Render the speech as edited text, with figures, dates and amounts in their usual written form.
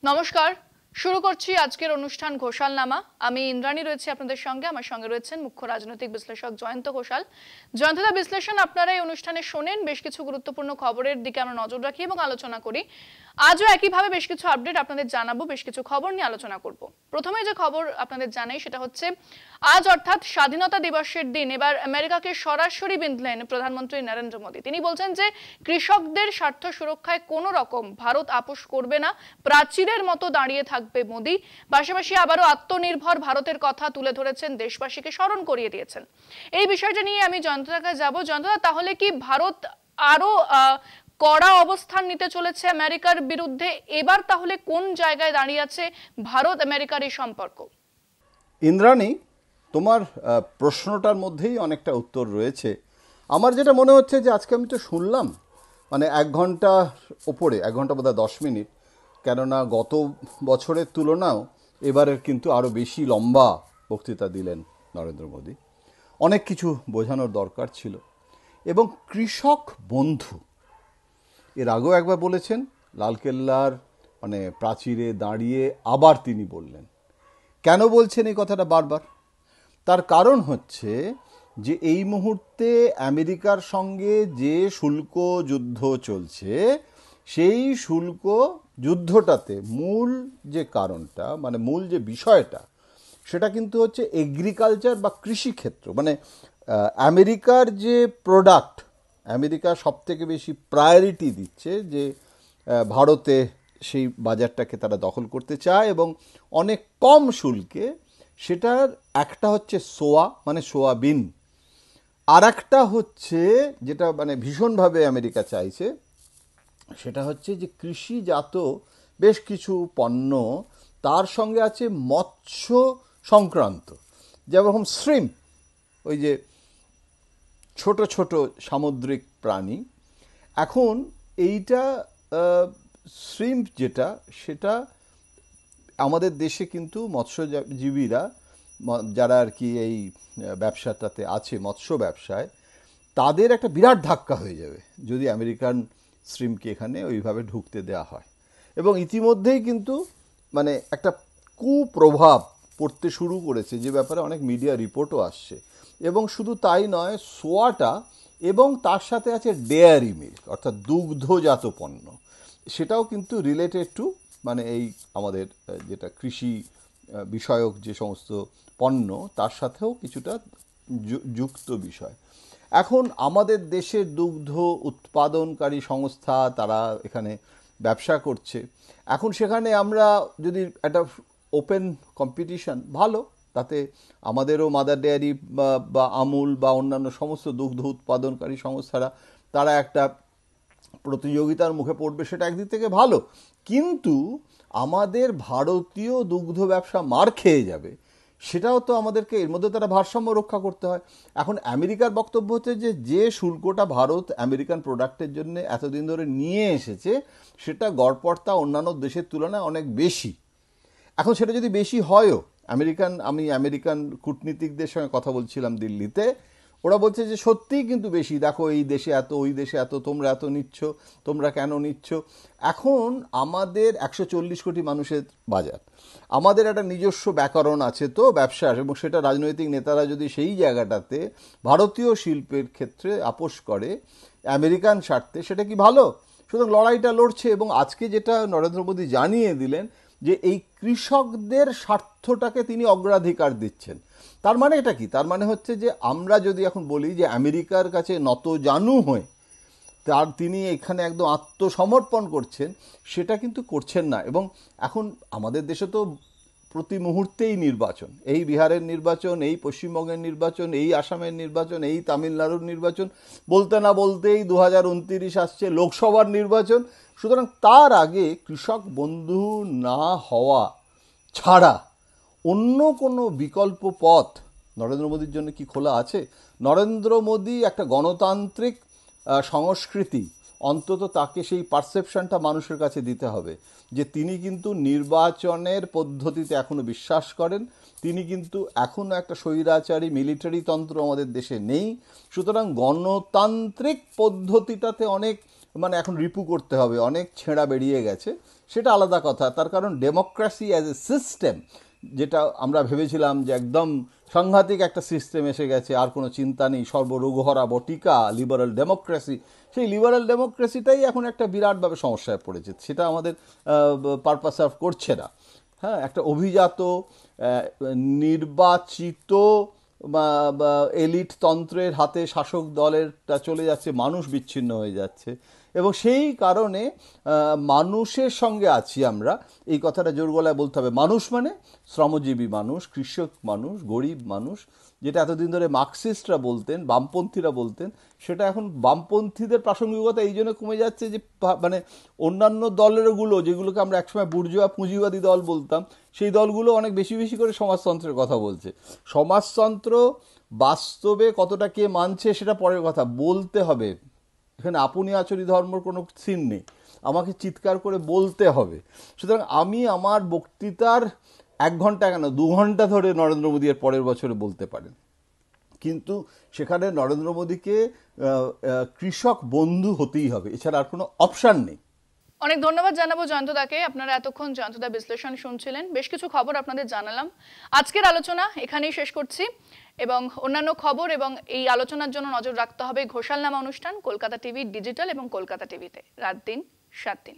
নমস্কার, শুরু করছি আজকের অনুষ্ঠান ঘোষালনামা। আমি ইন্দ্রাণী রয়েছি আপনাদের সঙ্গে। আমার সঙ্গে রয়েছেন মুখ্য রাজনৈতিক বিশ্লেষক জয়ন্ত ঘোষাল। জয়ন্তদা, বিশ্লেষণ আপনারা এই অনুষ্ঠানে শোনেন। বেশ কিছু গুরুত্বপূর্ণ খবরের দিকে আমরা নজর রাখি এবং আলোচনা করি। আজও একইভাবে বেশ কিছু আপডেট আপনাদের জানাবো, বেশ কিছু খবর নিয়ে আলোচনা করব। প্রথমে যে খবর আপনাদের জানাই সেটা হচ্ছে, আজ অর্থাৎ স্বাধীনতা দিবসের দিন এবার আমেরিকাকে সরাসরি বিঁধলেন প্রধানমন্ত্রী নরেন্দ্র মোদী। তিনি বলছেন যে কৃষকদের স্বার্থ সুরক্ষায় কোনো রকম ভারত আপোষ করবে না, প্রাচীরের মতো দাঁড়িয়ে থাকবে মোদী। পাশাপাশি আবারও আত্মনির্ভর ভারতের কথা তুলে ধরেছেন, দেশবাসীকে স্মরণ করিয়ে দিয়েছেন। এই বিষয়টা নিয়ে আমি জয়ন্তদার কাছে যাবো। জয়ন্তদা, তাহলে কি ভারত আরো কড়া অবস্থান নিতে চলেছে আমেরিকার বিরুদ্ধে? এবার তাহলে কোন জায়গায় দাঁড়িয়ে আছে ভারত আমেরিকার এই সম্পর্ক? ইন্দ্রাণী, তোমার প্রশ্নটার মধ্যেই অনেকটা উত্তর রয়েছে। আমার যেটা মনে হচ্ছে যে আজকে আমি তো শুনলাম মানে 1 ঘন্টার ওপরে, 1 ঘন্টা বোধহয় 10 মিনিট, কেননা গত বছরের তুলনাও এবারের কিন্তু আরও বেশি লম্বা বক্তৃতা দিলেন নরেন্দ্র মোদী। অনেক কিছু বোঝানোর দরকার ছিল এবং কৃষক বন্ধু এর আগেও একবার বলেছেন, লালকেল্লার মানে প্রাচীরে দাঁড়িয়ে আবার তিনি বললেন। কেন বলছেন এই কথাটা বারবার? তার কারণ হচ্ছে যে এই মুহূর্তে আমেরিকার সঙ্গে যে শুল্ক যুদ্ধ চলছে, সেই শুল্ক যুদ্ধটাতে মূল যে কারণটা, মানে মূল যে বিষয়টা, সেটা কিন্তু হচ্ছে এগ্রিকালচার বা কৃষিক্ষেত্র। মানে আমেরিকার যে প্রোডাক্ট, আমেরিকা সব থেকে বেশি প্রায়োরিটি দিচ্ছে যে ভারতে সেই বাজারটাকে তারা দখল করতে চায় এবং অনেক কম শুল্কে। সেটার একটা হচ্ছে সোয়া মানে সোয়াবিন, আর একটা হচ্ছে যেটা মানে ভীষণভাবে আমেরিকা চাইছে, সেটা হচ্ছে যে কৃষিজাত বেশ কিছু পণ্য, তার সঙ্গে আছে মৎস্য সংক্রান্ত, যেরকম শ্রিম্প, ওই যে ছোট ছোট সামুদ্রিক প্রাণী। এখন এইটা শ্রিম্প যেটা, সেটা আমাদের দেশে কিন্তু মৎস্যজীবীরা যারা আর কি এই ব্যবসাটাতে আছে, মৎস্য ব্যবসায়, তাদের একটা বিরাট ধাক্কা হয়ে যাবে যদি আমেরিকান শ্রিম্পকে এখানে ওইভাবে ঢুকতে দেওয়া হয়। এবং ইতিমধ্যেই কিন্তু মানে একটা কুপ্রভাব পড়তে শুরু করেছে, যে ব্যাপারে অনেক মিডিয়া রিপোর্টও আসছে। এবং শুধু তাই নয়, সোয়াটা এবং তার সাথে আছে ডেয়ারি মিল্ক, অর্থাৎ দুগ্ধজাত পণ্য, সেটাও কিন্তু রিলেটেড টু মানে এই আমাদের যেটা কৃষি বিষয়ক যে সমস্ত পণ্য, তার সাথেও কিছুটা যুক্ত বিষয়। এখন আমাদের দেশের দুগ্ধ উৎপাদনকারী সংস্থা তারা এখানে ব্যবসা করছে। এখন সেখানে আমরা যদি একটা ওপেন কম্পিটিশন, ভালো, তাতে আমাদেরও মাদার ডেয়ারি বা আমুল বা অন্যান্য সমস্ত দুগ্ধ উৎপাদনকারী সংস্থারা তারা একটা প্রতিযোগিতার মুখে পড়বে, সেটা একদিক থেকে ভালো। কিন্তু আমাদের ভারতীয় দুগ্ধ ব্যবসা মার খেয়ে যাবে, সেটাও তো আমাদেরকে, এর মধ্যে তারা ভারসাম্য রক্ষা করতে হয়। এখন আমেরিকার বক্তব্য হচ্ছে যে যে শুল্কটা ভারত আমেরিকান প্রোডাক্টের জন্য এতদিন ধরে নিয়ে এসেছে, সেটা গড়পড়তা অন্যান্য দেশের তুলনায় অনেক বেশি। এখন সেটা যদি বেশি হয়ও, আমি আমেরিকান কূটনীতিকদের সঙ্গে কথা বলছিলাম দিল্লিতে, ওরা বলছে যে সত্যিই কিন্তু বেশি, দেখো এই দেশে এত, ওই দেশে এত, তোমরা এত নিচ্ছ, তোমরা কেন নিচ্ছ? এখন আমাদের 140 কোটি মানুষের বাজার, আমাদের একটা নিজস্ব ব্যাকরণ আছে তো ব্যবসার, এবং সেটা রাজনৈতিক নেতারা যদি সেই জায়গাটাতে ভারতীয় শিল্পের ক্ষেত্রে আপোষ করে আমেরিকান স্বার্থে, সেটা কি ভালো? সুতরাং লড়াইটা লড়ছে। এবং আজকে যেটা নরেন্দ্র মোদী জানিয়ে দিলেন যে এই কৃষকদের স্বার্থটাকে তিনি অগ্রাধিকার দিচ্ছেন। তার মানে এটা কি? তার মানে হচ্ছে যে আমরা যদি এখন বলি যে আমেরিকার কাছে নতজানু হয়ে তিনি এখানে একদম আত্মসমর্পণ করছেন, সেটা কিন্তু করছেন না। এবং এখন আমাদের দেশে তো প্রতি মুহূর্তেই নির্বাচন, এই বিহারের নির্বাচন, এই পশ্চিমবঙ্গের নির্বাচন, এই আসামের নির্বাচন, এই তামিলনাড়ুর নির্বাচন, বলতে না বলতেই 2029 আসছে লোকসভার নির্বাচন। সুতরাং তার আগে কৃষক বন্ধু না হওয়া ছাড়া অন্য কোনো বিকল্প পথ নরেন্দ্র মোদীর জন্য কি খোলা আছে? নরেন্দ্র মোদী একটা গণতান্ত্রিক সংস্কৃতি, অন্তত তাকে সেই পারসেপশনটা মানুষের কাছে দিতে হবে যে তিনি কিন্তু নির্বাচনের পদ্ধতিতে এখনো বিশ্বাস করেন, তিনি কিন্তু এখনো একটা স্বৈরাচারী মিলিটারি তন্ত্র আমাদের দেশে নেই। সুতরাং গণতান্ত্রিক পদ্ধতিটাতে অনেক মানে এখন রিপু করতে হবে, অনেক ছেঁড়া বেরিয়ে গেছে, সেটা আলাদা কথা। তার কারণ ডেমোক্রেসি অ্যাজ এ সিস্টেম, যেটা আমরা ভেবেছিলাম যে একদম সাংঘাতিক একটা সিস্টেম এসে গেছে, আর কোনো চিন্তা নেই, সর্বরোগহরা বটিকা লিবারাল ডেমোক্রেসি, সেই লিবারাল ডেমোক্রেসিটাই এখন একটা বিরাটভাবে সমস্যায় পড়েছে। সেটা আমাদের পারপাস সার্ভ করছে না। হ্যাঁ, একটা অভিজাত নির্বাচিত বা এলিট তন্ত্রের হাতে শাসক দলেরটা চলে যাচ্ছে, মানুষ বিচ্ছিন্ন হয়ে যাচ্ছে, এবং সেই কারণে মানুষের সঙ্গে আছি আমরা, এই কথাটা জোর গলায় বলতে হবে। মানুষ মানে শ্রমজীবী মানুষ, কৃষক মানুষ, গরিব মানুষ, যেটা এতদিন ধরে মার্কসিস্টরা বলতেন, বামপন্থীরা বলতেন, সেটা এখন বামপন্থীদের প্রাসঙ্গিকতা এই জন্য কমে যাচ্ছে যে মানে অন্যান্য দলেরগুলো, যেগুলোকে আমরা একসময় বুর্জোয়া পুঁজিবাদী দল বলতাম, সেই দলগুলো অনেক বেশি বেশি করে সমাজতন্ত্রের কথা বলছে। সমাজতন্ত্র বাস্তবে কতটা কে মানছে সেটা পরের কথা, বলতে হবে। এখানে আপনি আচরি ধর্মর কোনো সিন নেই, আমাকে চিৎকার করে বলতে হবে। সুতরাং আমি আমার বক্তৃতার 1 ঘন্টা কেন 2 ঘন্টা ধরে নরেন্দ্র মোদী এর পরের বছরে বলতে পারেন, কিন্তু সেখানে নরেন্দ্র মোদীকে কৃষক বন্ধু হতেই হবে, এছাড়া আর কোনো অপশান নেই। অনেক ধন্যবাদ জানাবো জয়ন্তদাকে। আপনারা এতক্ষণ জয়ন্তদা বিশ্লেষণ শুনছিলেন, বেশ কিছু খবর আপনাদের জানালাম। আজকের আলোচনা এখানেই শেষ করছি, এবং অন্যান্য খবর এবং এই আলোচনার জন্য নজর রাখতে হবে ঘোষালনামা অনুষ্ঠান কলকাতা টিভি ডিজিটাল এবং কলকাতা টিভিতে রাত দিন 7 দিন।